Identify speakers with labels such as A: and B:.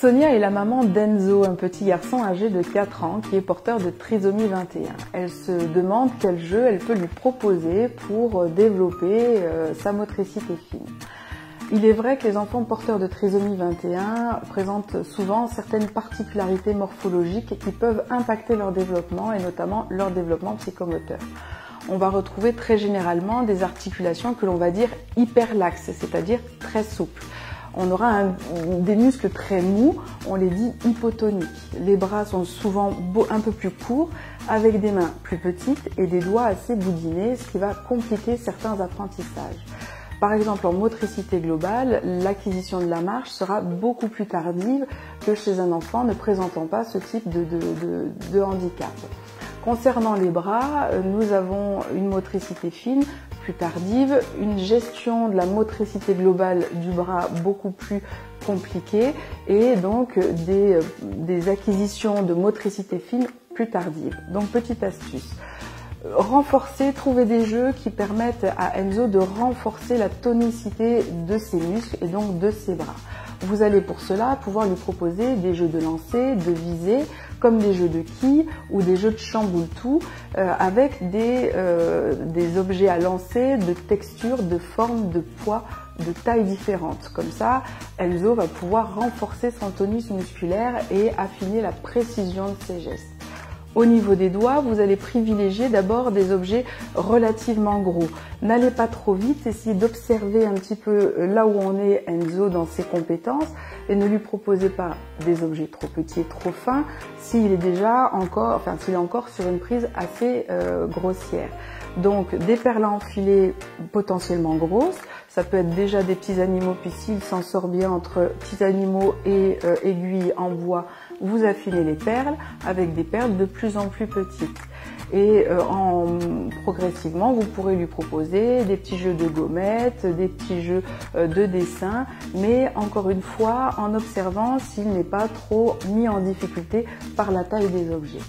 A: Sonia est la maman d'Enzo, un petit garçon âgé de 4 ans qui est porteur de trisomie 21. Elle se demande quel jeu elle peut lui proposer pour développer sa motricité fine. Il est vrai que les enfants porteurs de trisomie 21 présentent souvent certaines particularités morphologiques qui peuvent impacter leur développement et notamment leur développement psychomoteur. On va retrouver très généralement des articulations que l'on va dire hyperlaxes, c'est-à-dire très souples. On aura des muscles très mous, on les dit hypotoniques. Les bras sont souvent un peu plus courts, avec des mains plus petites et des doigts assez boudinés, ce qui va compliquer certains apprentissages. Par exemple, en motricité globale, l'acquisition de la marche sera beaucoup plus tardive que chez un enfant ne présentant pas ce type de handicap. Concernant les bras, nous avons une motricité fine plus tardive, une gestion de la motricité globale du bras beaucoup plus compliquée et donc des acquisitions de motricité fine plus tardives. Donc petite astuce. Trouver des jeux qui permettent à Enzo de renforcer la tonicité de ses muscles et donc de ses bras. Vous allez pour cela pouvoir lui proposer des jeux de lancer, de visée, comme des jeux de quilles ou des jeux de chamboule-tout avec des objets à lancer de texture, de forme, de poids, de taille différentes. Comme ça, Enzo va pouvoir renforcer son tonus musculaire et affiner la précision de ses gestes. Au niveau des doigts, vous allez privilégier d'abord des objets relativement gros. N'allez pas trop vite, essayez d'observer un petit peu là où en est Enzo dans ses compétences et ne lui proposez pas des objets trop petits et trop fins s'il est encore sur une prise assez grossière. Donc des perles à enfiler potentiellement grosses, ça peut être déjà des petits animaux, puis s'il s'en sort bien entre petits animaux et aiguilles en bois, vous affinez les perles avec des perles de plus en plus petites. Et progressivement, vous pourrez lui proposer des petits jeux de gommettes, des petits jeux de dessin, mais encore une fois, en observant s'il n'est pas trop mis en difficulté par la taille des objets.